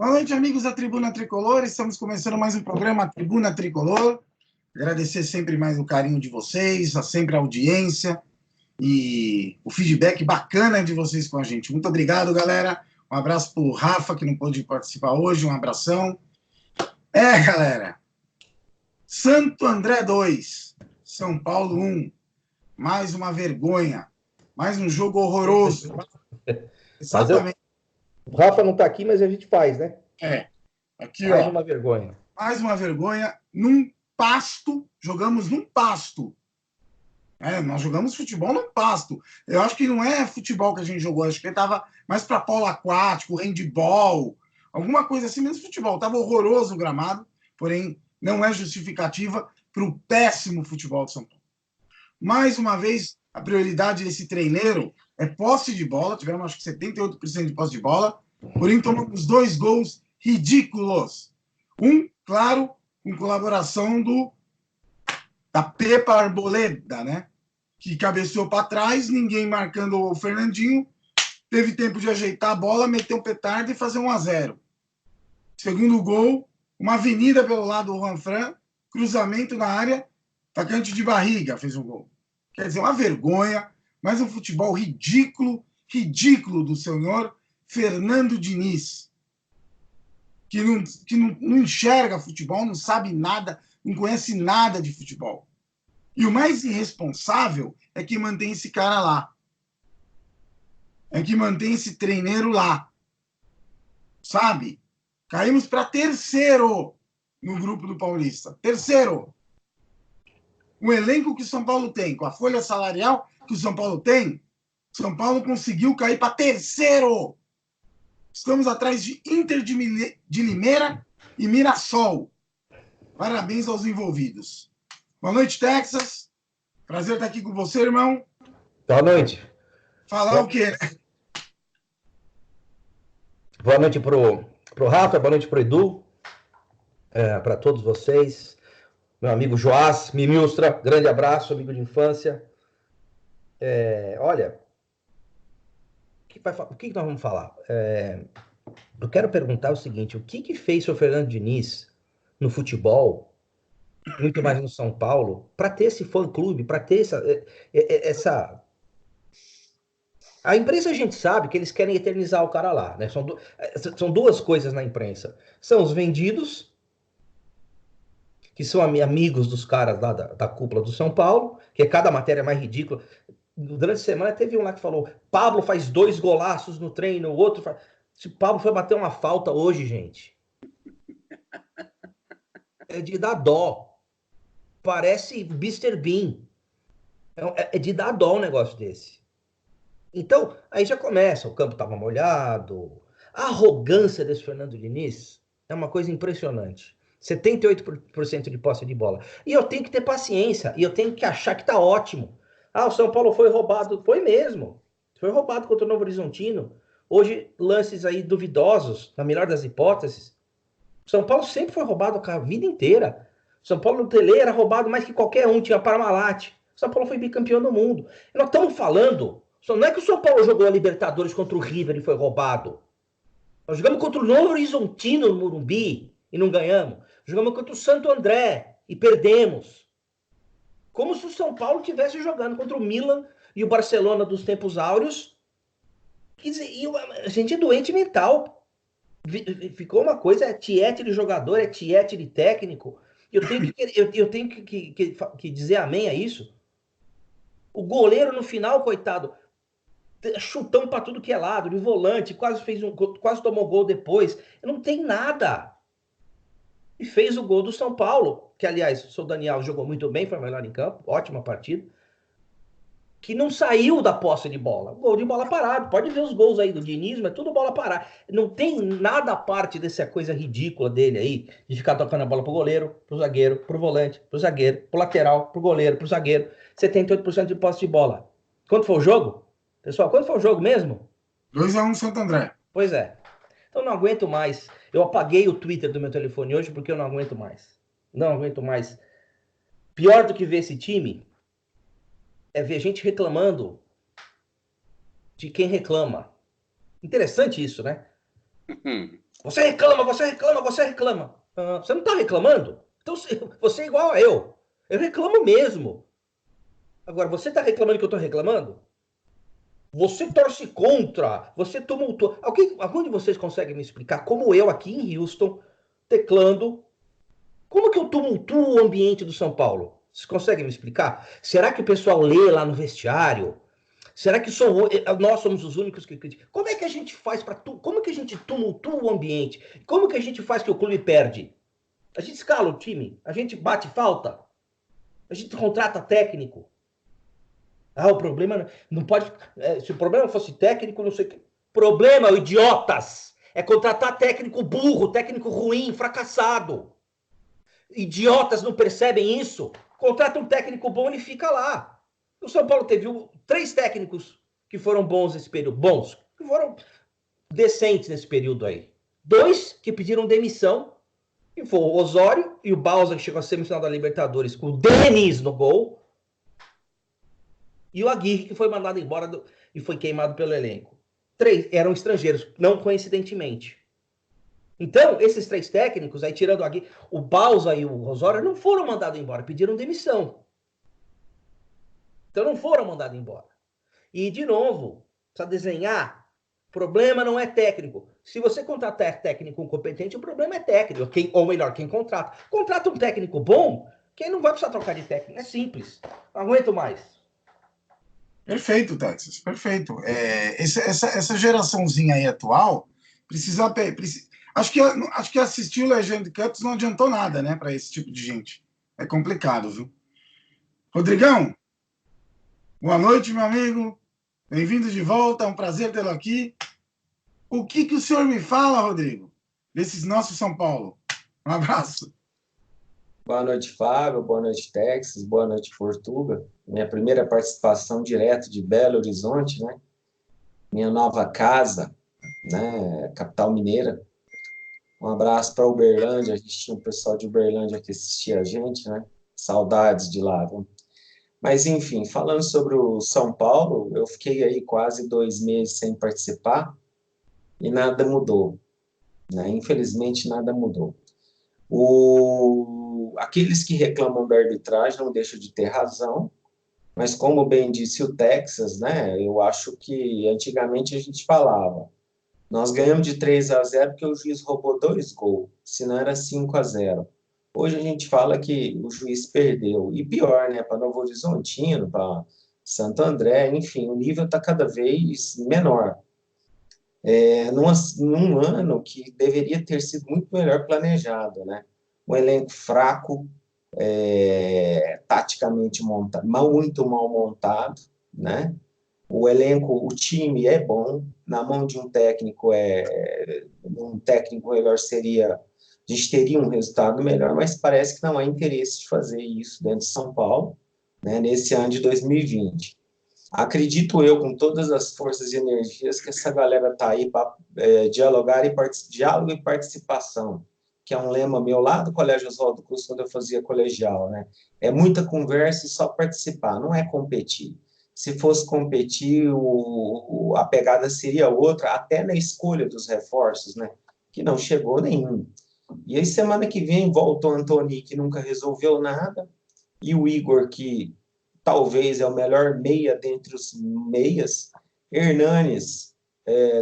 Boa noite, amigos da Tribuna Tricolor. Estamos começando mais um programa Tribuna Tricolor. Agradecer sempre mais o carinho de vocês, sempre a audiência e o feedback bacana de vocês com a gente. Muito obrigado, galera. Um abraço para o Rafa, que não pôde participar hoje. Um abração. Galera. Santo André 2, São Paulo 1. Mais uma vergonha. Mais um jogo horroroso. Exatamente. O Rafa não está aqui, mas a gente faz, né? Aqui, mais uma vergonha. Mais uma vergonha num pasto. Jogamos num pasto. Nós jogamos futebol num pasto. Eu acho que não é futebol que a gente jogou. Acho que estava mais para polo aquático, handball, alguma coisa assim, menos futebol. Estava horroroso o gramado, porém não é justificativa para o péssimo futebol de São Paulo. Mais uma vez, a prioridade desse treineiro é posse de bola. Tivemos, acho que 78% de posse de bola. Porém, tomamos 2 gols ridículos. Um, claro, com colaboração da Pepa Arboleda, né? Que cabeceou para trás, ninguém marcando o Fernandinho. Teve tempo de ajeitar a bola, meter um petardo e fazer 1-0. Segundo gol, uma avenida pelo lado do Juanfran, cruzamento na área, atacante de barriga fez um gol. Quer dizer, uma vergonha, mas um futebol ridículo do senhor Fernando Diniz, que não enxerga futebol, não sabe nada, não conhece nada de futebol. E o mais irresponsável é que mantém esse cara lá. É que mantém esse treineiro lá. Sabe? Caímos para terceiro no grupo do Paulista. Terceiro. O elenco que o São Paulo tem, com a folha salarial que o São Paulo tem, São Paulo conseguiu cair para terceiro. Estamos atrás de Inter de Limeira e Mirassol. Parabéns aos envolvidos. Boa noite, Texas. Prazer estar aqui com você, irmão. Boa noite. Falar o quê? Boa noite pro Rafa, boa noite pro Edu, para todos vocês. Meu amigo Joás Mimilstra, grande abraço, amigo de infância. Olha, o que nós vamos falar? Eu quero perguntar o seguinte: o que fez o Fernando Diniz no futebol, muito mais no São Paulo, para ter esse fã-clube, para ter essa... A imprensa, a gente sabe que eles querem eternizar o cara lá, né? São duas coisas na imprensa. São os vendidos, que são amigos dos caras lá da cúpula do São Paulo, que cada matéria é mais ridícula. Durante a semana teve um lá que falou: Pablo faz 2 golaços no treino, o outro faz... Se o Pablo foi bater uma falta hoje, gente, é de dar dó. Parece Mr. Bean. É de dar dó um negócio desse. Então, aí já começa, o campo estava molhado. A arrogância desse Fernando Diniz é uma coisa impressionante. 78% de posse de bola. E eu tenho que ter paciência, e eu tenho que achar que tá ótimo. O São Paulo foi roubado. Foi mesmo. Foi roubado contra o Novo Horizontino. Hoje, lances aí duvidosos, na melhor das hipóteses. O São Paulo sempre foi roubado a vida inteira. O São Paulo no Tele era roubado mais que qualquer um, tinha Parmalat. O São Paulo foi bicampeão do mundo. E nós estamos falando... Não é que o São Paulo jogou a Libertadores contra o River e foi roubado. Nós jogamos contra o Novo Horizontino no Morumbi e não ganhamos. Jogamos contra o Santo André e perdemos. Como se o São Paulo estivesse jogando contra o Milan e o Barcelona dos tempos áureos. E a gente é doente mental. Ficou uma coisa, é tiete de jogador, é tiete de técnico. Eu tenho que dizer amém a isso. O goleiro no final, coitado, chutão para tudo que é lado, de volante, quase tomou gol depois. Não tem nada. E fez o gol do São Paulo, que aliás, o seu Daniel jogou muito bem, foi o melhor em campo, ótima partida, que não saiu da posse de bola. Gol de bola parado. Pode ver os gols aí do Diniz, mas tudo bola parada. Não tem nada a parte dessa coisa ridícula dele aí, de ficar tocando a bola pro goleiro, pro zagueiro, pro volante, pro zagueiro, pro lateral, pro goleiro, pro zagueiro. 78% de posse de bola. Quanto foi o jogo? Pessoal, quanto foi o jogo mesmo? 2-1 Santo André. Pois é. Então não aguento mais. Eu apaguei o Twitter do meu telefone hoje porque eu não aguento mais. Não aguento mais. Pior do que ver esse time é ver gente reclamando de quem reclama. Interessante isso, né? Você reclama, você reclama, você reclama. Você não está reclamando? Então você é igual a eu. Eu reclamo mesmo. Agora, você está reclamando que eu estou reclamando? Você torce contra, você tumultua. Algum de vocês consegue me explicar como eu aqui em Houston, teclando, como que eu tumultuo o ambiente do São Paulo? Vocês conseguem me explicar? Será que o pessoal lê lá no vestiário? Será que nós somos os únicos que criticam? Como é que a gente faz para como que a gente tumultua o ambiente? Como que a gente faz que o clube perde? A gente escala o time, a gente bate falta, a gente contrata técnico. O problema não pode. Se o problema fosse técnico, não sei o que. Problema, idiotas! É contratar técnico burro, técnico ruim, fracassado. Idiotas não percebem isso. Contrata um técnico bom e fica lá. O São Paulo teve 3 técnicos que foram bons nesse período. Bons, que foram decentes nesse período aí. 2 que pediram demissão, e foi o Osório e o Bausa, que chegou a semifinal da Libertadores com o Denis no gol. E o Aguirre, que foi mandado embora e foi queimado pelo elenco. 3 eram estrangeiros, não coincidentemente. Então, esses 3 técnicos, aí tirando o Aguirre, o Bausa e o Osório, não foram mandados embora, pediram demissão. Então, não foram mandados embora. E, de novo, precisa desenhar. O problema não é técnico. Se você contratar técnico incompetente, o problema é técnico. Ou melhor, quem contrata. Contrata um técnico bom, quem não vai precisar trocar de técnico. É simples. Não aguento mais. Perfeito, Texas, perfeito. Essa geraçãozinha aí atual precisa, acho que assistir o Legend Cups não adiantou nada, né, para esse tipo de gente. É complicado, viu? Rodrigão, boa noite, meu amigo. Bem-vindo de volta, é um prazer tê-lo aqui. O que o senhor me fala, Rodrigo, desses nossos São Paulo? Um abraço. Boa noite, Fábio. Boa noite, Texas. Boa noite, Portuga. Minha primeira participação direto de Belo Horizonte, né? Minha nova casa, né? Capital mineira. Um abraço para Uberlândia. A gente tinha um pessoal de Uberlândia que assistia a gente, né? Saudades de lá, viu? Mas, enfim, falando sobre o São Paulo, eu fiquei aí quase 2 meses sem participar e nada mudou, né? Infelizmente, nada mudou. Aqueles que reclamam da arbitragem não deixam de ter razão, mas como bem disse o Texas, né, eu acho que antigamente a gente falava, nós ganhamos de 3-0 porque o juiz roubou 2 gols, senão era 5-0. Hoje a gente fala que o juiz perdeu, e pior, né, para Novo Horizontino, para Santo André, enfim, o nível está cada vez menor. Num ano que deveria ter sido muito melhor planejado, né? Um elenco fraco, taticamente montado, muito mal montado, né? O time é bom, na mão de um técnico melhor seria, a gente teria um resultado melhor, mas parece que não há interesse de fazer isso dentro de São Paulo, né? Nesse ano de 2020. Acredito eu, com todas as forças e energias, que essa galera está aí para diálogo e participação, que é um lema meu lá do Colégio Oswaldo Cruz, quando eu fazia colegial, né? É muita conversa e só participar, não é competir. Se fosse competir, a pegada seria outra, até na escolha dos reforços, né? Que não chegou nenhum. E aí, semana que vem, volta o Antony, que nunca resolveu nada, e o Igor, que talvez é o melhor meia dentre os meias. Hernanes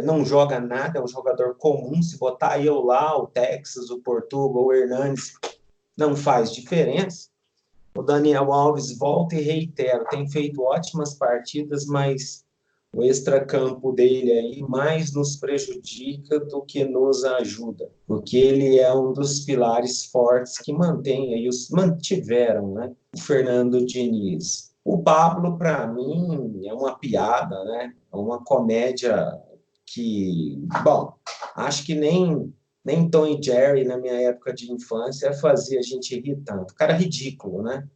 não joga nada, é um jogador comum. Se botar eu lá, o Texas, o Portugal, o Hernanes, não faz diferença. O Daniel Alves volta e reitero, tem feito ótimas partidas, mas o extracampo dele aí mais nos prejudica do que nos ajuda, porque ele é um dos pilares fortes que mantém aí, mantiveram, né, o Fernando Diniz. O Pablo, para mim, é uma piada, né? É uma comédia que, bom, acho que nem Tom e Jerry, na minha época de infância, fazia a gente rir tanto. Cara ridículo, né?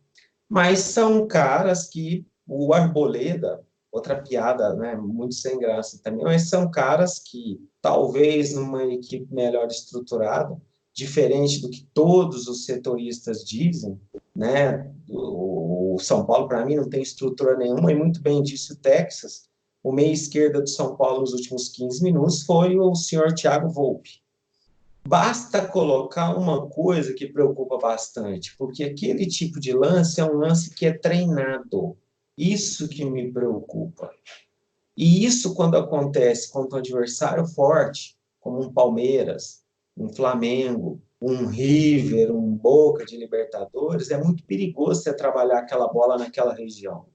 Mas são caras que o Arboleda, outra piada, né, muito sem graça também, mas são caras que, talvez numa equipe melhor estruturada, diferente do que todos os setoristas dizem, né, o São Paulo, para mim, não tem estrutura nenhuma, e muito bem disse o Texas, o meia esquerda do São Paulo nos últimos 15 minutos foi o senhor Thiago Volpi, Basta colocar uma coisa que preocupa bastante, porque aquele tipo de lance é um lance que é treinado. Isso que me preocupa. E isso, quando acontece contra um adversário forte, como um Palmeiras, um Flamengo, um River, um Boca de Libertadores, é muito perigoso você trabalhar aquela bola naquela região.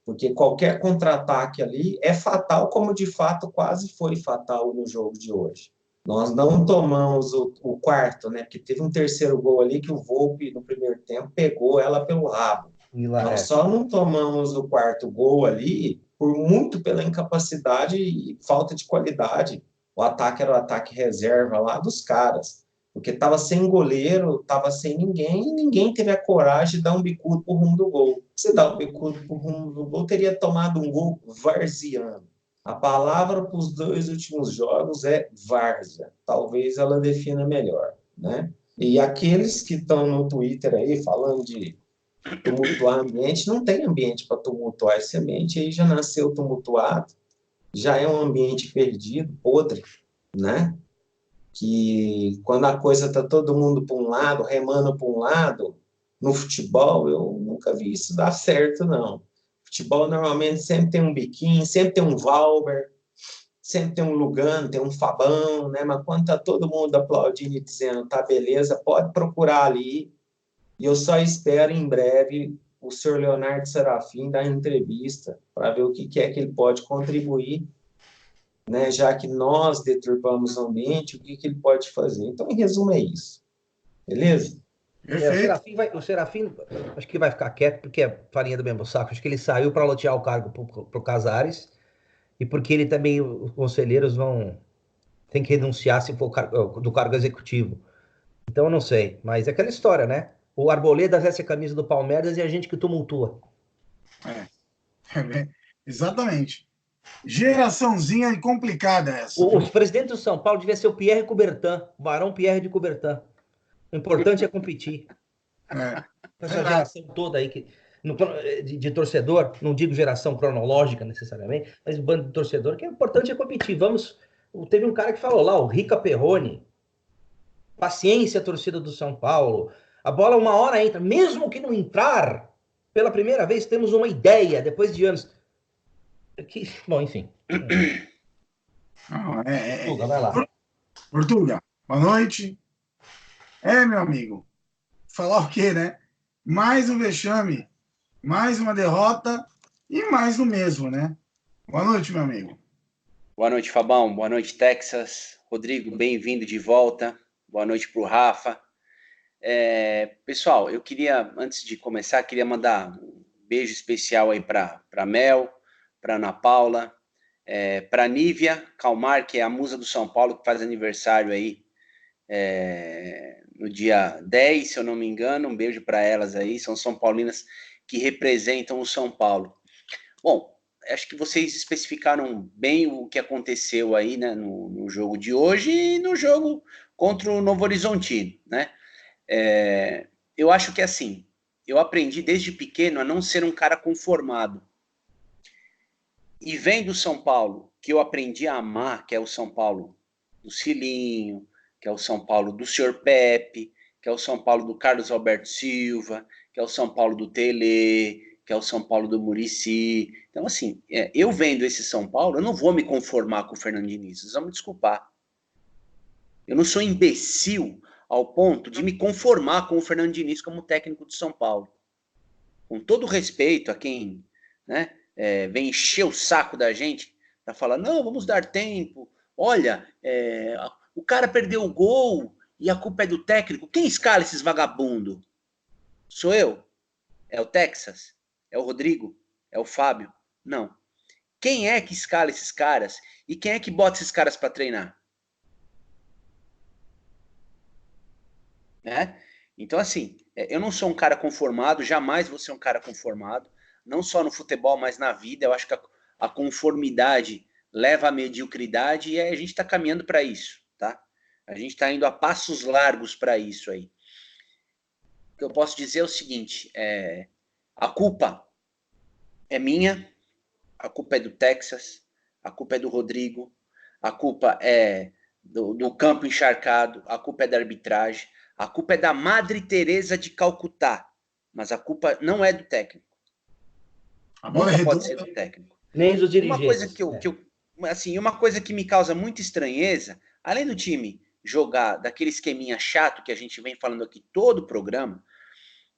Porque qualquer contra-ataque ali é fatal, como de fato quase foi fatal no jogo de hoje. Nós não tomamos o quarto, né? Porque teve um terceiro gol ali que o Volpi, no primeiro tempo, pegou ela pelo rabo. E lá, Nós só não tomamos o quarto gol ali por muito pela incapacidade e falta de qualidade. O ataque era o ataque reserva lá dos caras. Porque estava sem goleiro, estava sem ninguém, e ninguém teve a coragem de dar um bicudo pro rumo do gol. Se dar um bicudo pro rumo do gol, teria tomado um gol varziano. A palavra para os 2 últimos jogos é várzea. Talvez ela defina melhor, né? E aqueles que estão no Twitter aí falando de tumultuar ambiente, não tem ambiente para tumultuar esse ambiente, aí já nasceu tumultuado, já é um ambiente perdido, podre, né? Que quando a coisa está todo mundo para um lado, remando para um lado, no futebol, eu nunca vi isso dar certo, não. Futebol normalmente sempre tem um biquinho, sempre tem um Valber, sempre tem um Lugano, tem um Fabão, né? Mas quando tá todo mundo aplaudindo e dizendo, tá beleza, pode procurar ali. E eu só espero em breve o senhor Leonardo Serafim dar entrevista para ver o que é que ele pode contribuir, né? Já que nós deturpamos o ambiente, o que ele pode fazer. Então, em resumo, é isso. Beleza? Perfeito. O Serafim acho que vai ficar quieto porque é farinha do mesmo saco. Acho que ele saiu para lotear o cargo pro Casares e porque ele também, os conselheiros tem que renunciar se for do cargo executivo. Então eu não sei, mas é aquela história, né? O Arboleda veste a camisa do Palmeiras e a gente que tumultua. Exatamente. Geraçãozinha complicada essa, O viu? presidente do São Paulo devia ser o Pierre Coubertin, o Barão Pierre de Coubertin. O importante é competir. É, Essa verdade. geração toda aí de torcedor, não digo geração cronológica necessariamente, mas bando de torcedor, que o importante é competir. Teve um cara que falou lá, o Rica Perrone, paciência, torcida do São Paulo. A bola uma hora entra, mesmo que não entrar, pela primeira vez temos uma ideia, depois de anos. Bom, enfim. Não, Tuga, vai lá. Portuga, boa noite. Meu amigo, falar o quê, né? Mais um vexame, mais uma derrota e mais do mesmo, né? Boa noite, meu amigo. Boa noite, Fabão. Boa noite, Texas. Rodrigo, bem-vindo de volta. Boa noite para o Rafa. Pessoal, eu queria, antes de começar, queria mandar um beijo especial aí para Mel, para Ana Paula, para Nívia Calmar, que é a musa do São Paulo, que faz aniversário aí no dia 10, se eu não me engano. Um beijo para elas aí, são São Paulinas que representam o São Paulo. Bom, acho que vocês especificaram bem o que aconteceu aí, né, no jogo de hoje e no jogo contra o Novo Horizontino, né? Eu acho que assim, eu aprendi desde pequeno a não ser um cara conformado. E vendo o São Paulo, que eu aprendi a amar, que é o São Paulo do Cilinho, que é o São Paulo do Sr. Pepe, que é o São Paulo do Carlos Alberto Silva, que é o São Paulo do Tele, que é o São Paulo do Muricy. Então, assim, eu vendo esse São Paulo, eu não vou me conformar com o Fernando Diniz, vocês vão me desculpar. Eu não sou imbecil ao ponto de me conformar com o Fernando Diniz como técnico de São Paulo. Com todo respeito a quem, né, vem encher o saco da gente para falar, não, vamos dar tempo. Olha, o cara perdeu o gol e a culpa é do técnico. Quem escala esses vagabundos? Sou eu? É o Texas? É o Rodrigo? É o Fábio? Não. Quem é que escala esses caras? E quem é que bota esses caras para treinar? Né? Então, assim, eu não sou um cara conformado, jamais vou ser um cara conformado, não só no futebol, mas na vida. Eu acho que a conformidade leva à mediocridade e a gente está caminhando para isso, tá? A gente está indo a passos largos para isso aí. O que eu posso dizer é o seguinte, a culpa é minha, a culpa é do Texas, a culpa é do Rodrigo, a culpa é do campo encharcado, a culpa é da arbitragem, a culpa é da Madre Teresa de Calcutá, mas a culpa não é do técnico. A bola Nunca é pode ser redonda. do técnico. Nem dos Uma coisa dirigentes. assim, uma coisa que me causa muita estranheza, além do time jogar daquele esqueminha chato que a gente vem falando aqui todo o programa,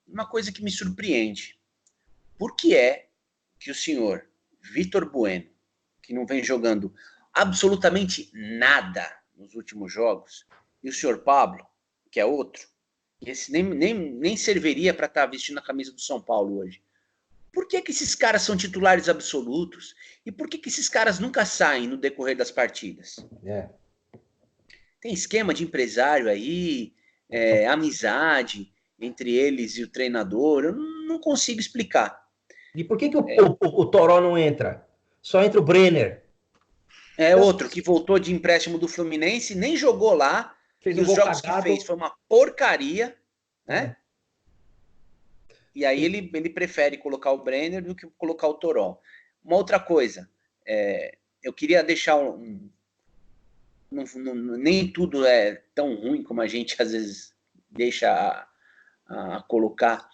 uma coisa que me surpreende. Por que é que o senhor Vitor Bueno, que não vem jogando absolutamente nada nos últimos jogos, e o senhor Pablo, que é outro, que esse nem serviria para estar vestindo a camisa do São Paulo hoje. Por que esses caras são titulares absolutos? E por que esses caras nunca saem no decorrer das partidas? Tem esquema de empresário aí, amizade entre eles e o treinador, eu não consigo explicar. E por que o Toró não entra? Só entra o Brenner. Outro que voltou de empréstimo do Fluminense, nem jogou lá, Fez e os jogos que fez foi uma porcaria, né? E aí ele prefere colocar o Brenner do que colocar o Toró. Uma outra coisa, eu queria deixar nem tudo é tão ruim como a gente às vezes deixa a colocar.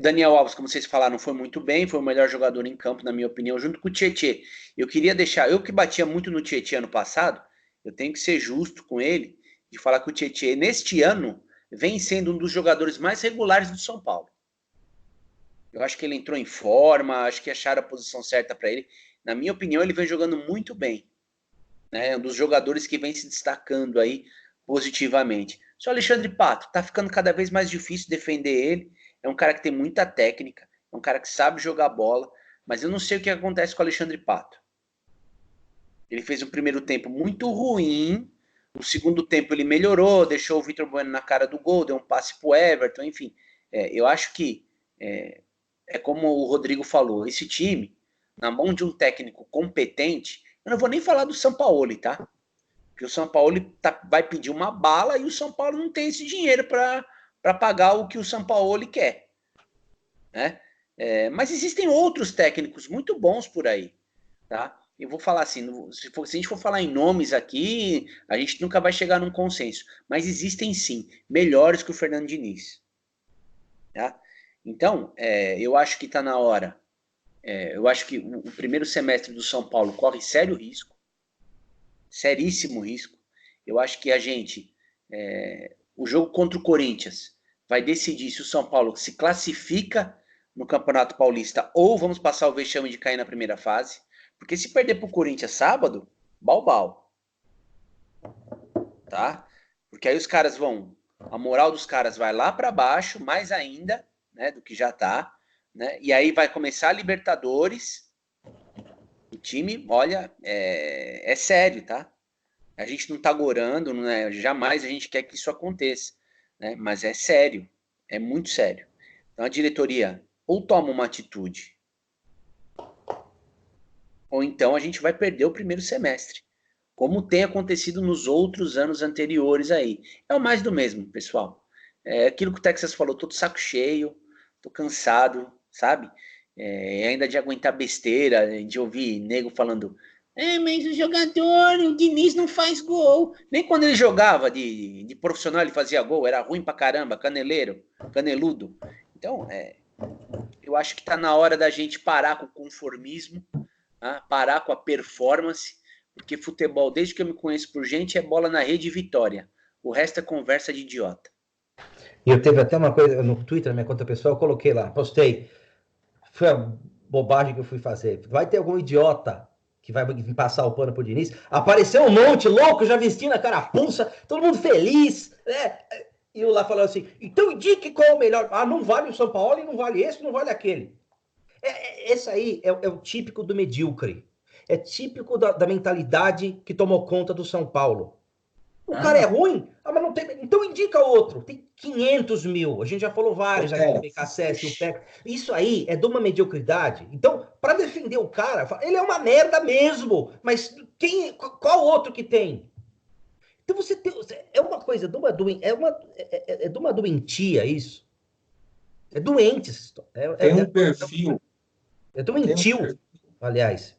Daniel Alves, como vocês falaram, foi muito bem, foi o melhor jogador em campo, na minha opinião, junto com o Tietê. Eu queria deixar, eu que batia muito no Tietê ano passado, eu tenho que ser justo com ele, de falar que o Tietê, neste ano, vem sendo um dos jogadores mais regulares do São Paulo. Eu acho que ele entrou em forma, acho que acharam a posição certa para ele. Na minha opinião, ele vem jogando muito bem. É um dos jogadores que vem se destacando aí positivamente. O Alexandre Pato, tá ficando cada vez mais difícil defender ele. É um cara que tem muita técnica, é um cara que sabe jogar bola, mas eu não sei o que acontece com o Alexandre Pato. Ele fez um primeiro tempo muito ruim, no segundo tempo ele melhorou, deixou o Vitor Bueno na cara do gol, deu um passe pro Everton, enfim. Eu acho que é como o Rodrigo falou, esse time, na mão de um técnico competente, eu não vou nem falar do Sampaoli, tá? Porque o Sampaoli vai pedir uma bala e o São Paulo não tem esse dinheiro para pagar o que o Sampaoli quer, né? Mas existem outros técnicos muito bons por aí, tá? Eu vou falar assim, se a gente for falar em nomes aqui, a gente nunca vai chegar num consenso, mas existem sim, melhores que o Fernando Diniz, tá? Então, eu acho que está na hora. Eu acho que o primeiro semestre do São Paulo corre sério risco, seríssimo risco. Eu acho que o jogo contra o Corinthians vai decidir se o São Paulo se classifica no Campeonato Paulista ou vamos passar o vexame de cair na primeira fase. Porque se perder para o Corinthians sábado, bau. Tá? Porque aí os caras a moral dos caras vai lá para baixo, mais ainda, né, do que já tá, né? E aí vai começar a Libertadores. O time, olha, é sério, tá? A gente não tá gorando, né? Jamais a gente quer que isso aconteça, né? Mas é sério, é muito sério. Então a diretoria ou toma uma atitude, ou então a gente vai perder o primeiro semestre, como tem acontecido nos outros anos anteriores aí. É o mais do mesmo, pessoal. É aquilo que o Texas falou, tô de saco cheio, tô cansado, sabe? Ainda de aguentar besteira, de ouvir nego falando, mas o jogador, o Diniz não faz gol. Nem quando ele jogava de profissional ele fazia gol, era ruim pra caramba, caneludo. Então, eu acho que tá na hora da gente parar com o conformismo, parar com a performance, porque futebol, desde que eu me conheço por gente, é bola na rede e vitória. O resto é conversa de idiota. E eu teve até uma coisa no Twitter, na minha conta pessoal, eu coloquei lá, postei. Foi a bobagem que eu fui fazer. Vai ter algum idiota que vai passar o pano pro Diniz. Apareceu um monte louco, já vestindo a carapuça, todo mundo feliz, né? E eu lá falando assim, então indique qual é o melhor. Não vale o São Paulo e não vale esse, não vale aquele. Esse aí é o típico do medíocre. É típico da mentalidade que tomou conta do São Paulo. O cara é ruim, mas não tem. Então indica outro. Tem 500 mil. A gente já falou vários aqui, o BKSS, o PEC. Isso aí é de uma mediocridade. Então, para defender o cara, ele é uma merda mesmo. Mas qual outro que tem? Então você tem. É uma coisa de uma doentia isso. É doente essa história. Tem um perfil. É doentio, aliás.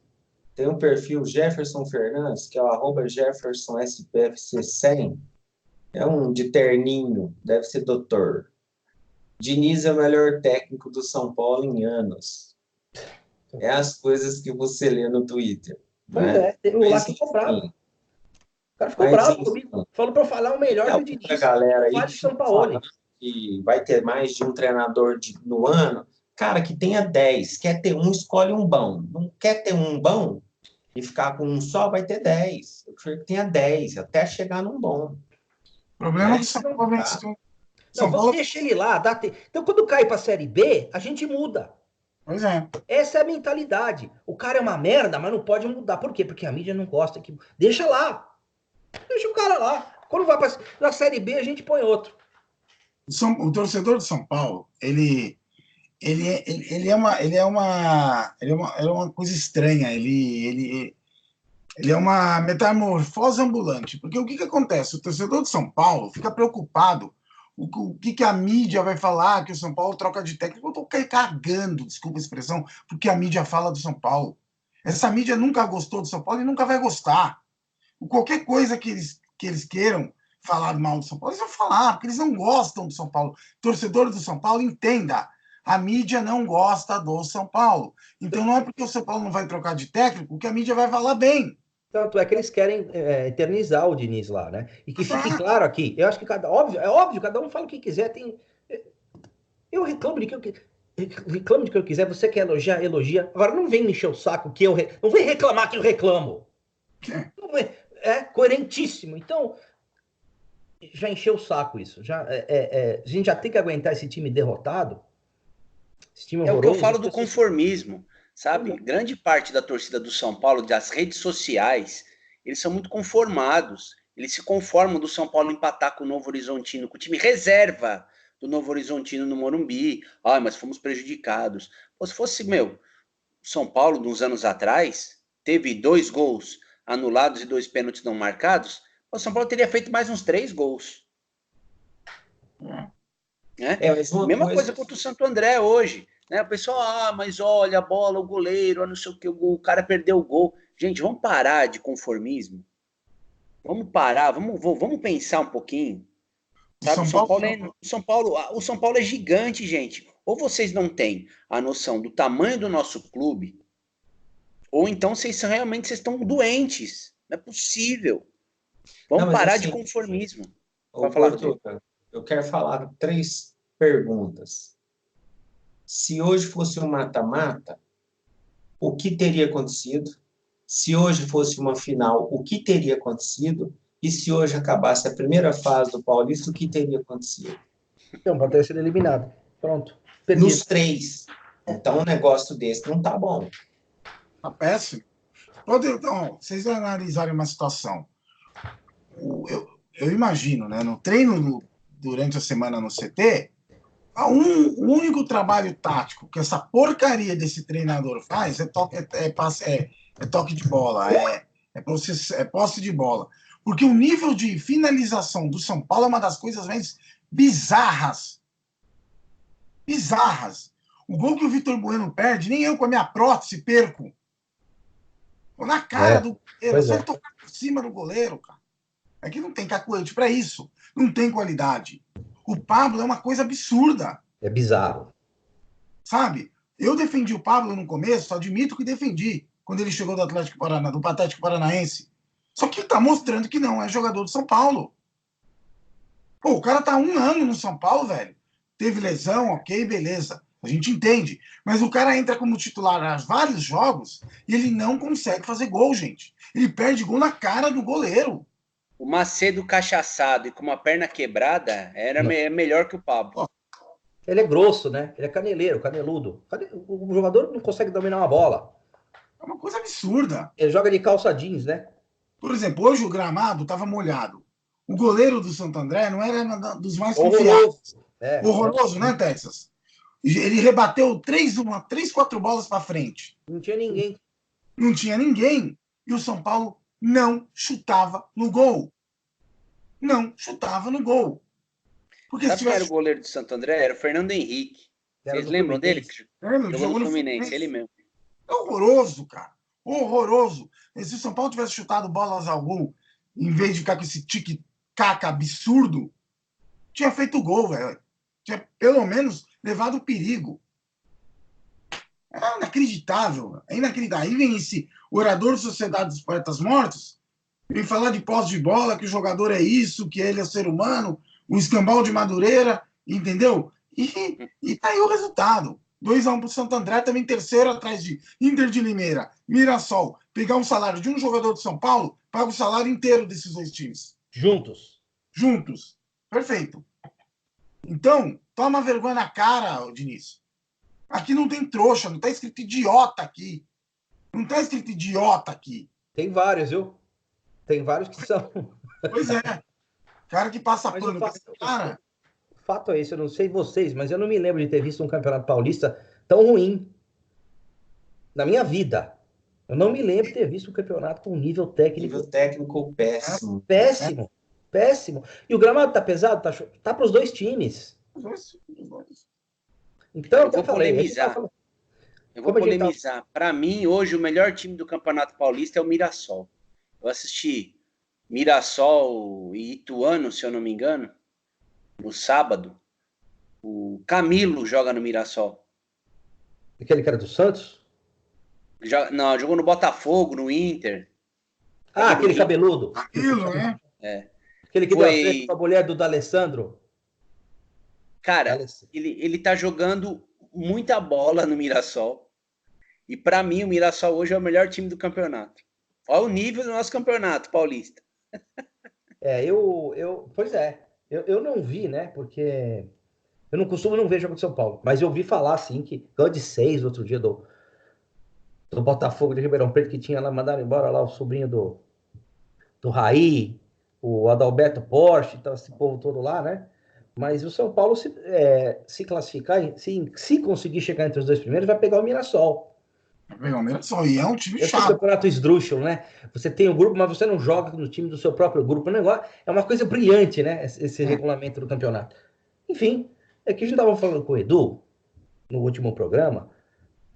Tem um perfil Jefferson Fernandes, que é o @JeffersonSPFC100. É um de terninho, deve ser doutor. Diniz é o melhor técnico do São Paulo em anos. É as coisas que você lê no Twitter. Pois Né? é, o lá ficou bravo. O cara ficou bravo comigo. Falou para eu falar o melhor do Diniz. A galera aí de São Paulo. Que vai ter mais de um treinador no ano. Cara, que tenha 10. Quer ter um, escolhe um bom. Não quer ter um bom e ficar com um só, vai ter 10. Eu prefiro que tenha 10, até chegar num bom. O problema é que São Paulo venceu. Não, você deixa ele lá. Então, quando cai para a Série B, a gente muda. Pois é. Essa é a mentalidade. O cara é uma merda, mas não pode mudar. Por quê? Porque a mídia não gosta. Deixa lá. Deixa o cara lá. Quando vai para a Série B, a gente põe outro. O torcedor de São Paulo, ele é uma coisa estranha. Ele é uma metamorfose ambulante. Porque o que acontece? O torcedor de São Paulo fica preocupado o que a mídia vai falar, que o São Paulo troca de técnico. Eu estou cagando, desculpa a expressão, porque a mídia fala do São Paulo. Essa mídia nunca gostou do São Paulo e nunca vai gostar. Qualquer coisa que eles queiram falar mal do São Paulo, eles vão falar, porque eles não gostam do São Paulo. Torcedor do São Paulo, entenda, a mídia não gosta do São Paulo. Então não é porque o São Paulo não vai trocar de técnico que a mídia vai falar bem. Tanto é que eles querem eternizar o Diniz lá, né? E que fique claro aqui, eu acho que é óbvio, cada um fala o que quiser. Eu reclamo de que eu quiser, você quer elogiar, elogia. Agora não vem me encher o saco que não vem reclamar que eu reclamo. É coerentíssimo. Então, já encheu o saco isso. A gente já tem que aguentar esse time derrotado. Esse time horroroso, o que eu falo do conformismo. Sabe, grande parte da torcida do São Paulo, das redes sociais, eles são muito conformados. Eles se conformam do São Paulo empatar com o Novo Horizontino, com o time reserva do Novo Horizontino no Morumbi. Mas fomos prejudicados. Se fosse, São Paulo, uns anos atrás, teve 2 gols anulados e 2 pênaltis não marcados, o São Paulo teria feito mais uns 3 gols. Mesma coisa contra o Santo André hoje. Né? O pessoal, mas olha a bola, o goleiro, não sei o que, o cara perdeu o gol. Gente, vamos parar de conformismo. Vamos parar, vamos pensar um pouquinho. Sabe? O São Paulo é gigante, gente. Ou vocês não têm a noção do tamanho do nosso clube, ou então vocês estão doentes. Não é possível. Vamos parar de conformismo. Eu quero falar 3 perguntas. Se hoje fosse um mata-mata, o que teria acontecido? Se hoje fosse uma final, o que teria acontecido? E se hoje acabasse a primeira fase do Paulista, o que teria acontecido? Então, pode ter sido eliminado. Pronto. Nos 3. Então, um negócio desse não tá bom. Tá péssimo. Então, vocês analisarem uma situação. Eu imagino, né? No treino durante a semana no CT, o único trabalho tático que essa porcaria desse treinador faz é toque de bola, é posse de bola. Porque o nível de finalização do São Paulo é uma das coisas mais bizarras. Bizarras. O gol que o Vitor Bueno perde, nem eu com a minha prótese perco. Na cara do goleiro, só tocar por cima do goleiro, cara. É que não tem cacuete para isso. Não tem qualidade. O Pablo é uma coisa absurda. É bizarro. Sabe? Eu defendi o Pablo no começo, admito que defendi, quando ele chegou do Patético Paranaense. Só que tá mostrando que não é jogador do São Paulo. O cara tá 1 ano no São Paulo, velho. Teve lesão, ok, beleza. A gente entende. Mas o cara entra como titular há vários jogos e ele não consegue fazer gol, gente. Ele perde gol na cara do goleiro. O Macedo cachaçado e com uma perna quebrada era melhor que o Pablo. Ele é grosso, né? Ele é caneleiro, caneludo. O jogador não consegue dominar uma bola. É uma coisa absurda. Ele joga de calça jeans, né? Por exemplo, hoje o gramado estava molhado. O goleiro do Santo André não era dos mais confiáveis. Horroroso, né, Texas? Ele rebateu 4 bolas para frente. Não tinha ninguém. Não tinha ninguém. E o São Paulo não chutava no gol. Não chutava no gol. Porque sabe quem era o goleiro do Santo André? Era o Fernando Henrique. Vocês lembram dele? Jogou no Fluminense, ele mesmo. É horroroso, cara. horroroso. E se o São Paulo tivesse chutado bolas ao gol, em vez de ficar com esse tique-caca absurdo, tinha feito gol, velho. Tinha pelo menos levado perigo. É inacreditável. É inacreditável. Aí vem esse orador da Sociedade dos Poetas Mortos, vem falar de posse de bola, que o jogador é isso, que ele é ser humano, o escambau de Madureira, entendeu? E tá aí o resultado. 2-1 pro Santo André, também terceiro atrás de Inter de Limeira, Mirassol. Pegar um salário de um jogador de São Paulo, paga o salário inteiro desses dois times. Juntos. Perfeito. Então, toma vergonha na cara, Diniz. Aqui não tem trouxa, não tá escrito idiota aqui. Não tá escrito idiota aqui. Tem vários, viu? Tem vários que são. Pois é. Cara que passa Mas pano. Cara, o fato é esse, eu não sei vocês, mas eu não me lembro de ter visto um Campeonato Paulista tão ruim na minha vida. Eu não me lembro de ter visto um campeonato com nível técnico. Nível técnico péssimo. Péssimo. E o gramado tá pesado? Tá para os dois times. Então, eu vou polemizar. Eu vou polemizar. Para mim, hoje, o melhor time do Campeonato Paulista é o Mirassol. Eu assisti Mirassol e Ituano, se eu não me engano, no sábado. O Camilo joga no Mirassol. Aquele cara do Santos? Não, jogou no Botafogo, no Inter. Aquele cabeludo. Aquilo, né? É. Aquele que deu a frente com a mulher do D'Alessandro. Cara, ele tá jogando muita bola no Mirassol. E para mim, o Mirassol hoje é o melhor time do campeonato. Olha o nível do nosso campeonato paulista. Pois é. Eu não vi, né? Porque eu não costumo não ver jogo de São Paulo. Mas eu ouvi falar, assim, que ganhou de 6 outro dia do Botafogo de Ribeirão Preto, que tinha lá, mandaram embora lá o sobrinho do Raí, o Adalberto Porsche, então esse povo todo lá, né? Mas o São Paulo, se classificar, se conseguir chegar entre os dois primeiros, vai pegar o Mirassol. Vai pegar o Mirassol, e é um time Esse chato. é o campeonato esdrúxulo, né? Você tem o grupo, mas você não joga no time do seu próprio grupo. O negócio é uma coisa brilhante, né? Esse regulamento do campeonato. Enfim, é que a gente estava falando com o Edu, no último programa.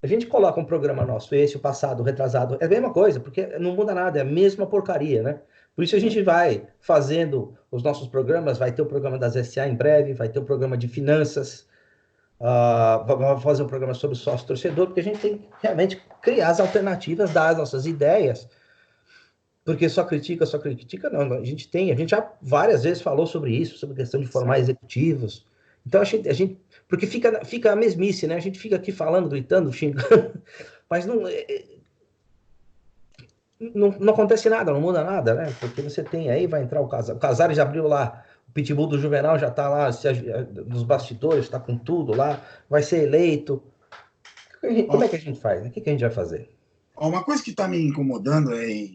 A gente coloca um programa nosso, esse, o passado, o retrasado, é a mesma coisa, porque não muda nada, é a mesma porcaria, né? Por isso a gente vai fazendo os nossos programas, vai ter o programa das SA em breve, vai ter o programa de finanças, vamos fazer um programa sobre sócio-torcedor, porque a gente tem que realmente criar as alternativas, dar as nossas ideias, porque só critica, não, a gente já várias vezes falou sobre isso, sobre a questão de formar executivos. Então a gente porque fica a mesmice, né? A gente fica aqui falando, gritando, xingando, mas não acontece nada, não muda nada, né? Porque você tem aí, vai entrar o Casares já abriu lá, o Pitbull do Juvenal já tá lá nos bastidores, tá com tudo lá, vai ser eleito. Como é que a gente faz? O que a gente vai fazer? Uma coisa que tá me incomodando é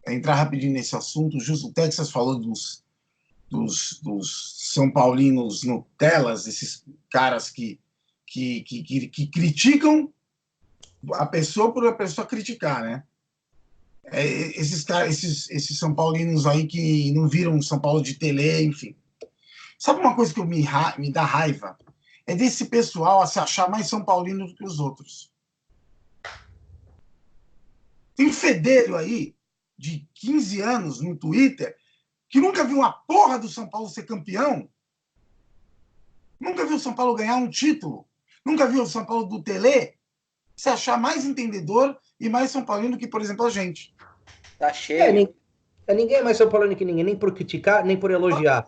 entrar rapidinho nesse assunto. Justo o Texas falou dos São Paulinos Nutelas, esses caras que criticam a pessoa por a pessoa criticar, né? Esses São Paulinos aí que não viram São Paulo de tele, enfim. Sabe uma coisa que me dá raiva? É desse pessoal a se achar mais São Paulino do que os outros. Tem um fedelho aí de 15 anos no Twitter que nunca viu uma porra do São Paulo ser campeão, nunca viu o São Paulo ganhar um título, nunca viu o São Paulo do Tele se achar mais entendedor e mais São Paulino que, por exemplo, a gente. Tá cheio. Ninguém é mais São Paulino que ninguém, nem por criticar, nem por elogiar.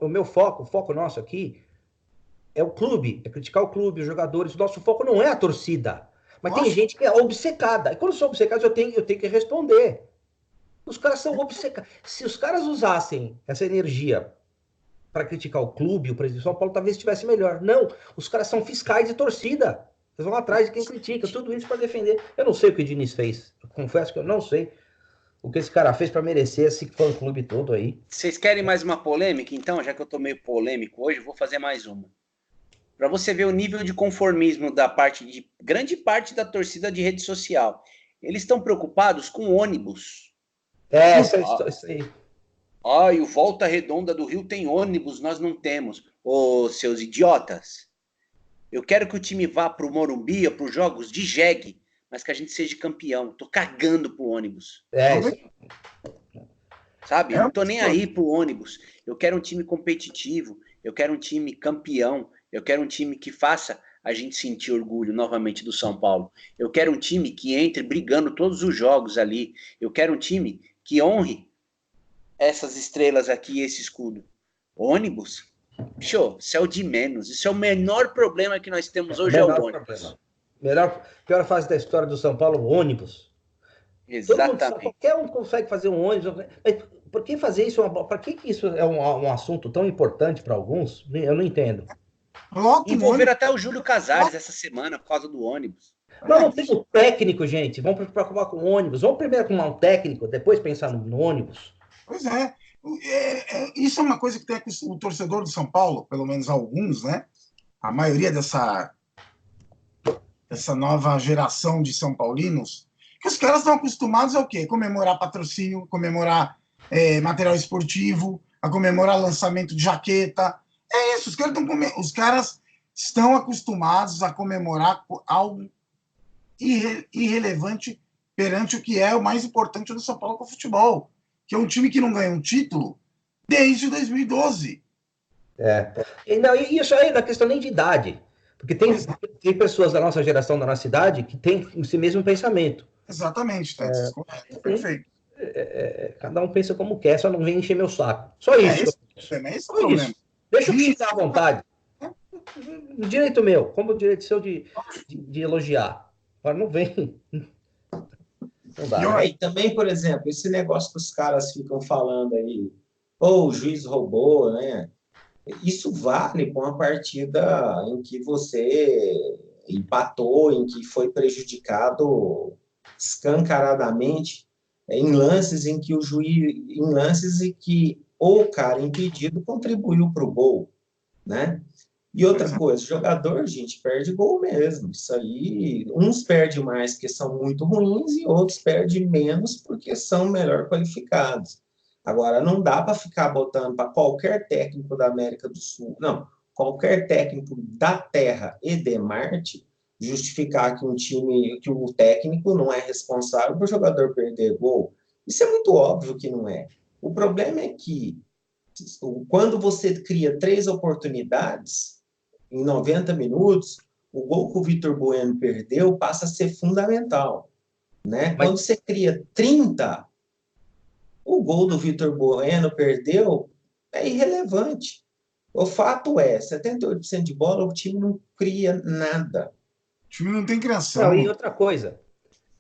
O meu foco, o foco nosso aqui é o clube, é criticar o clube, os jogadores. O nosso foco não é a torcida. Mas tem gente que é obcecada. E quando eu sou obcecado, eu tenho que responder. Os caras são obcecados. Se os caras usassem essa energia para criticar o clube, o presidente de São Paulo, talvez estivesse melhor. Não, os caras são fiscais de torcida. Eles vão atrás de quem critica, tudo isso para defender. Eu não sei o que o Diniz fez. Eu confesso que eu não sei o que esse cara fez para merecer esse fã-clube todo aí. Vocês querem mais uma polêmica? Então, já que eu tô meio polêmico hoje, eu vou fazer mais uma. Para você ver o nível de conformismo da grande parte da torcida de rede social. Eles estão preocupados com ônibus. Isso aí. E o Volta Redonda do Rio tem ônibus, nós não temos. Ô, seus idiotas. Eu quero que o time vá para o Morumbi, para os jogos de jegue, mas que a gente seja campeão. Tô cagando pro ônibus. Isso. Sabe? Eu não tô nem aí pro ônibus. Eu quero um time competitivo. Eu quero um time campeão. Eu quero um time que faça a gente sentir orgulho novamente do São Paulo. Eu quero um time que entre brigando todos os jogos ali. Eu quero um time que honre essas estrelas aqui e esse escudo. Ônibus? Show, isso é o de menos. Isso é o menor problema que nós temos hoje, é o ônibus. Pior fase da história do São Paulo, o ônibus. Exatamente. Qualquer um consegue fazer um ônibus. Mas por que fazer isso? Para que isso é um assunto tão importante para alguns? Eu não entendo. Envolver até o Júlio Casares essa semana por causa do ônibus. Não tem o técnico, gente. Vamos preocupar com o ônibus. Vamos primeiro arrumar um técnico, depois pensar no ônibus. Pois é. Isso é uma coisa que tem o torcedor do São Paulo, pelo menos alguns, né? A maioria dessa nova geração de São Paulinos, que os caras estão acostumados ao quê? Comemorar patrocínio, comemorar material esportivo, a comemorar lançamento de jaqueta. É isso, os caras estão acostumados a comemorar algo irrelevante perante o que é o mais importante do São Paulo com o futebol, que é um time que não ganha um título desde 2012. E isso aí não é questão nem de idade, porque tem pessoas da nossa geração, da nossa idade, que tem esse mesmo pensamento. Exatamente, perfeito. Cada um pensa como quer, só não vem encher meu saco. Só isso. Esse é o problema. Deixa eu xingar à vontade. Direito meu, como o direito seu de elogiar. Agora não vem. Não dá. E também, por exemplo, esse negócio que os caras ficam falando aí, o juiz roubou, né? Isso vale para uma partida em que você empatou, em que foi prejudicado escancaradamente, em lances em que o cara impedido contribuiu para o gol, né? E outra coisa, jogador, gente, perde gol mesmo. Isso aí, uns perdem mais porque são muito ruins e outros perdem menos porque são melhor qualificados. Agora, não dá para ficar botando para qualquer técnico da América do Sul, não, qualquer técnico da Terra e de Marte, justificar que o técnico não é responsável por o jogador perder gol. Isso é muito óbvio que não é. O problema é que quando você cria 3 oportunidades em 90 minutos, o gol que o Vitor Bueno perdeu passa a ser fundamental, né? Quando você cria 30, o gol do Vitor Bueno perdeu é irrelevante. O fato é, 78% de bola, o time não cria nada. O time não tem criação. E outra coisa,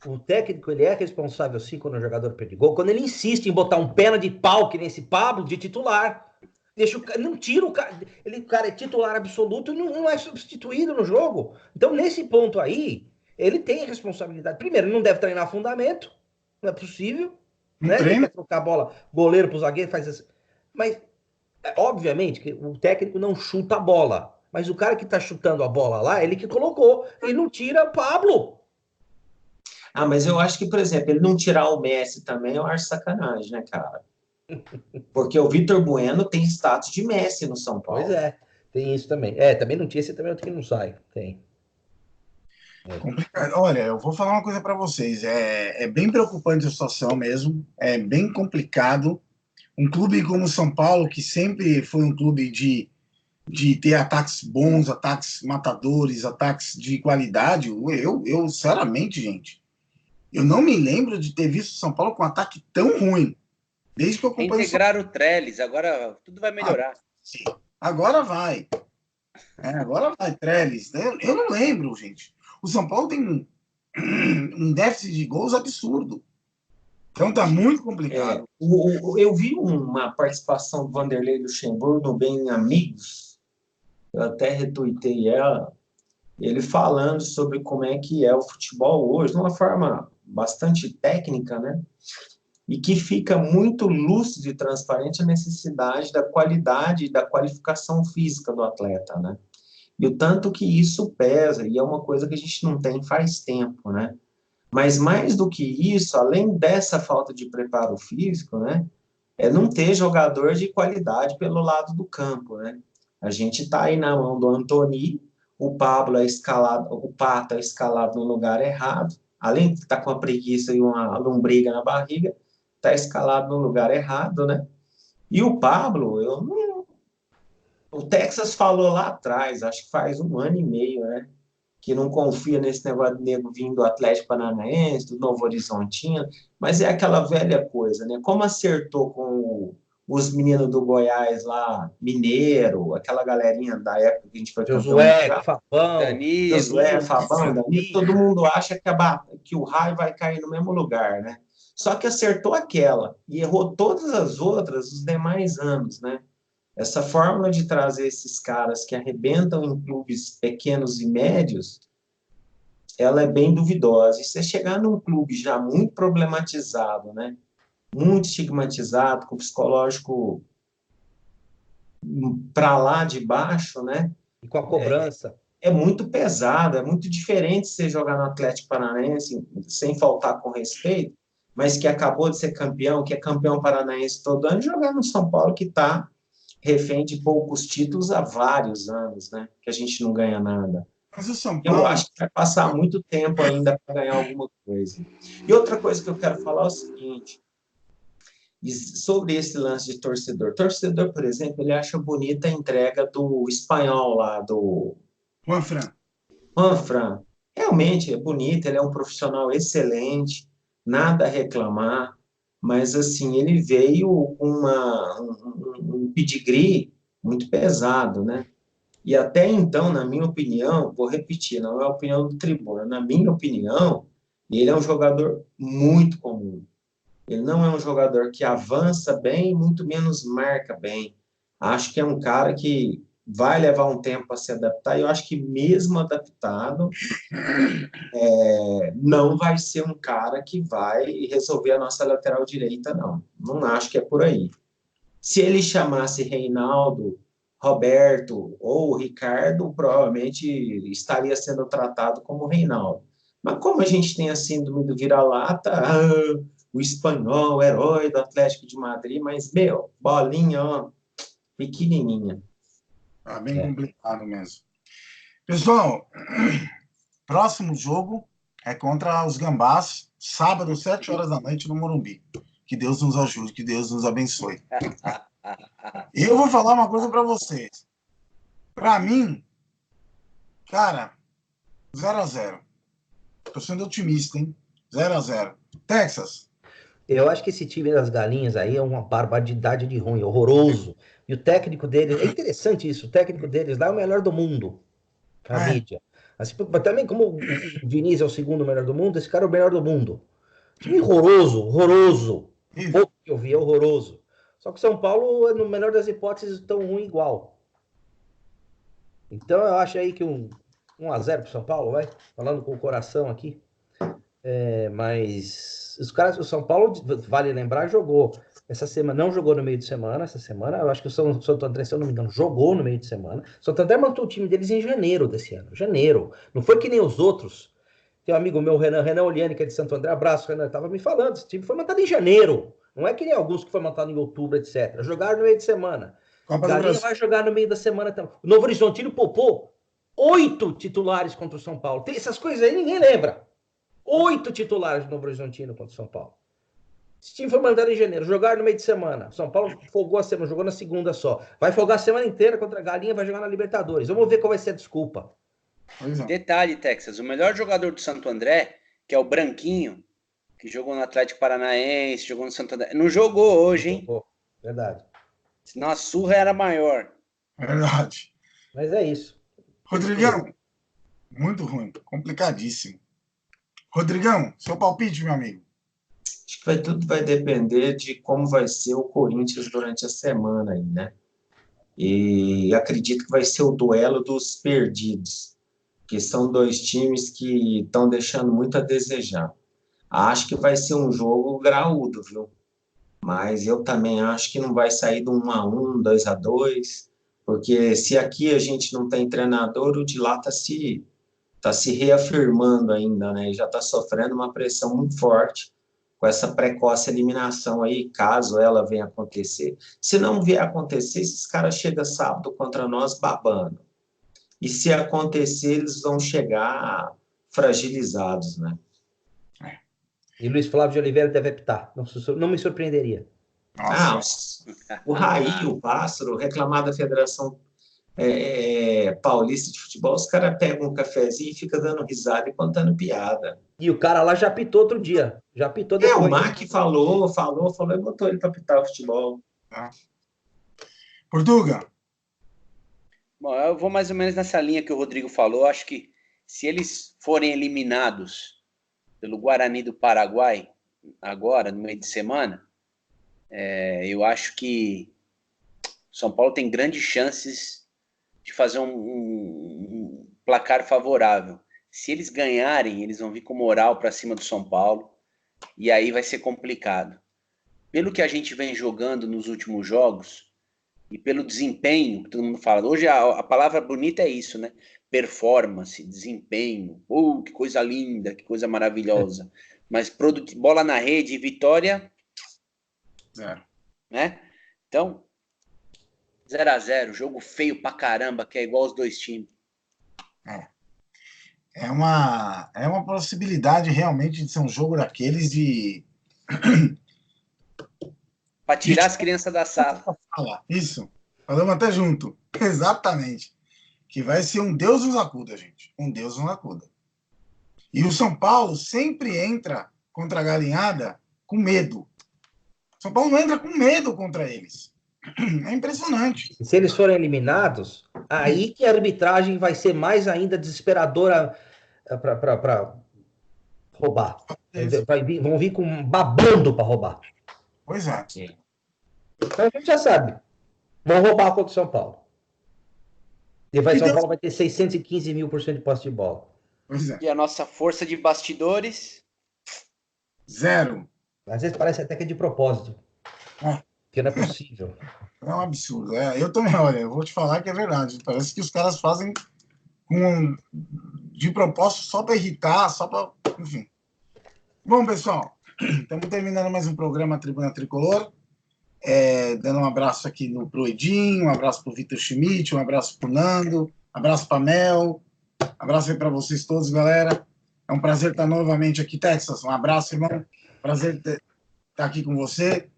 o técnico ele é responsável sim quando o jogador perde gol, quando ele insiste em botar um pena de pau que nesse Pablo de titular. Não tira o cara. O cara é titular absoluto e não é substituído no jogo. Então, nesse ponto aí, ele tem a responsabilidade. Primeiro, ele não deve treinar fundamento. Não é possível. Né? Ele quer trocar a bola, goleiro pro zagueiro, faz assim. Mas, obviamente, que o técnico não chuta a bola. Mas o cara que tá chutando a bola lá, ele que colocou. E não tira o Pablo. Mas eu acho que, por exemplo, ele não tirar o Messi também, eu acho sacanagem, né, cara? Porque o Vitor Bueno tem status de Messi no São Paulo. Pois é, tem isso também. Também não tinha, esse também é outro que não sai. Tem. Complicado. Olha, eu vou falar uma coisa para vocês. É bem preocupante a situação mesmo. É bem complicado. Um clube como o São Paulo, que sempre foi um clube de ter ataques bons, ataques matadores, ataques de qualidade. Eu sinceramente, gente, eu não me lembro de ter visto o São Paulo com um ataque tão ruim. Desde que eu acompanho Integraram o Trellis, agora tudo vai melhorar. Sim. Agora vai. Agora vai, Trellis. Eu não lembro, gente. O São Paulo tem um déficit de gols absurdo. Então tá muito complicado. Eu vi uma participação do Vanderlei Luxemburgo no Bem Amigos. Eu até retuitei ela. Ele falando sobre como é que é o futebol hoje, de uma forma bastante técnica, né? E que fica muito lúcido e transparente a necessidade da qualidade e da qualificação física do atleta, né? E o tanto que isso pesa, e é uma coisa que a gente não tem faz tempo, né? Mas mais do que isso, além dessa falta de preparo físico, né? É não ter jogador de qualidade pelo lado do campo, né? A gente tá aí na mão do Antony, o Pablo é escalado, o Pato é escalado no lugar errado, além de estar com uma preguiça e uma lombriga na barriga, está escalado no lugar errado, né? E o Pablo, o Texas falou lá atrás, acho que faz 1 ano e meio, né? Que não confia nesse negócio de nego vindo do Atlético Paranaense, do Novo Horizontino, mas é aquela velha coisa, né? Como acertou com os meninos do Goiás lá, Mineiro, aquela galerinha da época que a gente foi campeão Josué, mundial, Fabão, Josué, Fabão, Danilo, Danilo, todo mundo acha que o raio vai cair no mesmo lugar, né? Só que acertou aquela e errou todas as outras os demais anos, né? Essa fórmula de trazer esses caras que arrebentam em clubes pequenos e médios, ela é bem duvidosa. E você chegar num clube já muito problematizado, né? Muito estigmatizado, com psicológico para lá de baixo, né? e com a cobrança. É muito pesado, é muito diferente você jogar no Atlético Paranaense, sem faltar com respeito, mas que acabou de ser campeão, que é campeão paranaense todo ano, e jogar no São Paulo, que está refém de poucos títulos há vários anos, né? Que a gente não ganha nada. Mas o São Eu Paulo. acho que vai passar muito tempo ainda para ganhar alguma coisa. E outra coisa que eu quero falar é o seguinte, sobre esse lance de torcedor. Torcedor, por exemplo, ele acha bonita a entrega do espanhol lá, do Juanfran. Juanfran. Realmente é bonito, ele é um profissional excelente, nada a reclamar, mas assim, ele veio com um pedigree muito pesado, né? E até então, na minha opinião, vou repetir, não é a opinião do Tribuna, na minha opinião, ele é um jogador muito comum. Ele não é um jogador que avança bem, muito menos marca bem. Acho que é um cara que vai levar um tempo para se adaptar, e eu acho que mesmo adaptado, não vai ser um cara que vai resolver a nossa lateral direita, não. Não acho que é por aí. Se ele chamasse Reinaldo, Roberto ou Ricardo, provavelmente estaria sendo tratado como Reinaldo. Mas como a gente tem a síndrome do vira-lata, o espanhol, o herói do Atlético de Madrid, mas, meu, bolinha, ó, pequenininha. Tá bem complicado mesmo. Pessoal, próximo jogo é contra os Gambás, sábado, 7 horas da noite, no Morumbi. Que Deus nos ajude, que Deus nos abençoe. E eu vou falar uma coisa para vocês. Para mim, cara, 0-0. Tô sendo otimista, hein? 0-0. Texas. Eu acho que esse time das galinhas aí é uma barbaridade de ruim, horroroso. E o técnico deles, é interessante isso, o técnico deles lá é o melhor do mundo, a mídia. Assim, também como o Diniz é o segundo melhor do mundo, esse cara é o melhor do mundo. Time horroroso, horroroso. O pouco que eu vi é horroroso. Só que o São Paulo, no melhor das hipóteses, tão ruim igual. Então eu acho aí que 1-0 pro São Paulo, vai? Falando com o coração aqui. Mas os caras, o São Paulo, vale lembrar, jogou essa semana, não jogou no meio de semana, essa semana, eu acho que o Santo André, se eu não me engano, jogou no meio de semana. O Santo André montou o time deles em janeiro desse ano, janeiro. Não foi que nem os outros. Tem um amigo meu, Renan Oliani, que é de Santo André, abraço, Renan, estava me falando, esse time foi montado em janeiro. Não é que nem alguns que foi montado em outubro, etc. Jogaram no meio de semana. Galinha vai jogar no meio da semana também. O Novo Horizontino poupou 8 titulares contra o São Paulo. Tem essas coisas aí, ninguém lembra. 8 titulares do Novo Horizontino contra o São Paulo. Esse time foi mandado em janeiro, jogaram no meio de semana. São Paulo folgou a semana, jogou na segunda só. Vai folgar a semana inteira contra a Galinha, vai jogar na Libertadores. Vamos ver qual vai ser a desculpa. Detalhe, Texas, o melhor jogador do Santo André, que é o Branquinho, que jogou no Atlético Paranaense, jogou no Santo André, não jogou hoje, hein? Jogou. Verdade. Senão a surra era maior. Verdade. Mas é isso. Rodrigão, muito ruim, complicadíssimo. Rodrigão, seu palpite, meu amigo. Acho que tudo vai depender de como vai ser o Corinthians durante a semana aí, né? E acredito que vai ser o duelo dos perdidos, que são dois times que estão deixando muito a desejar. Acho que vai ser um jogo graúdo, viu? Mas eu também acho que não vai sair de 1-1, 2-2, porque se aqui a gente não tem treinador, o de lá está se reafirmando ainda, né? E já está sofrendo uma pressão muito forte com essa precoce eliminação aí, caso ela venha acontecer. Se não vier acontecer, esses caras chegam sábado contra nós babando. e se acontecer, eles vão chegar fragilizados, né? E Luiz Flávio de Oliveira deve apitar. Não me surpreenderia. Nossa. O Raí, o Pássaro, reclamar da Federação Paulista de Futebol, os caras pegam um cafezinho e ficam dando risada e contando piada. E o cara lá já apitou outro dia. Já apitou O depois. Mac falou e botou ele para apitar o futebol. Portuga. Bom, eu vou mais ou menos nessa linha que o Rodrigo falou. Acho que se eles forem eliminados pelo Guarani do Paraguai, agora, no meio de semana, eu acho que São Paulo tem grandes chances de fazer um placar favorável. Se eles ganharem, eles vão vir com moral para cima do São Paulo, e aí vai ser complicado. Pelo que a gente vem jogando nos últimos jogos, e pelo desempenho, que todo mundo fala, hoje a palavra bonita é isso, né? Performance, desempenho, que coisa linda, que coisa maravilhosa. Mas bola na rede, vitória, 0. Né? Então, 0-0, jogo feio pra caramba, que é igual os dois times. É uma possibilidade realmente de ser um jogo daqueles de... Pra tirar as crianças da sala. Isso. Falamos até junto. Exatamente. Que vai ser um Deus nos acuda, gente. Um Deus nos acuda. E o São Paulo sempre entra contra a galinhada com medo. São Paulo não entra com medo contra eles. É impressionante. E se eles forem eliminados, aí que a arbitragem vai ser mais ainda desesperadora para roubar. Vão vir com babando para roubar. Pois é. Então a gente já sabe. Vão roubar contra o São Paulo. E São Paulo vai ter 615.000% de posse de bola. Pois é. E a nossa força de bastidores? 0. Às vezes parece até que é de propósito. Porque não é possível. É um absurdo. Eu também, olha, eu vou te falar que é verdade. Parece que os caras fazem de propósito só para irritar, só para... Enfim. Bom, pessoal, estamos terminando mais um programa Tribuna Tricolor. Dando um abraço aqui pro Edinho, um abraço pro Vitor Schmidt, um abraço pro Nando, um abraço pra Mel, um abraço aí para vocês todos, galera. É um prazer estar novamente aqui, Texas. Um abraço, irmão. Prazer estar aqui com você.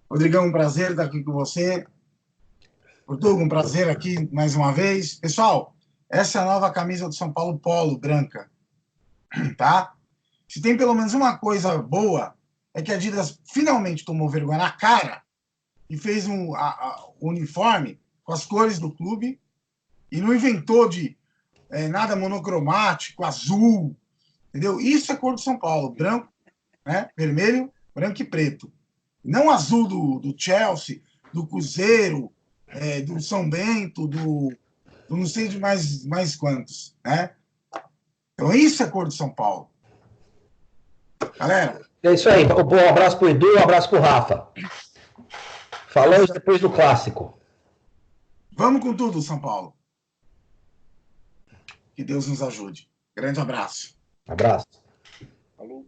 Rodrigão, um prazer estar aqui com você. Portuga, um prazer aqui mais uma vez. Pessoal, essa é a nova camisa do São Paulo Polo, branca. Tá? Se tem pelo menos uma coisa boa, é que a Adidas finalmente tomou vergonha na cara e fez um uniforme com as cores do clube e não inventou de nada monocromático, azul, entendeu? Isso é cor do São Paulo, branco, né? Vermelho, branco e preto. Não azul do Chelsea, do Cruzeiro, do São Bento, do não sei de mais quantos, né? Então isso é cor do São Paulo. Galera. É isso aí. Um abraço pro Edu, um abraço pro Rafa. Falamos depois do clássico. Vamos com tudo, São Paulo. Que Deus nos ajude. Grande abraço. Abraço. Falou.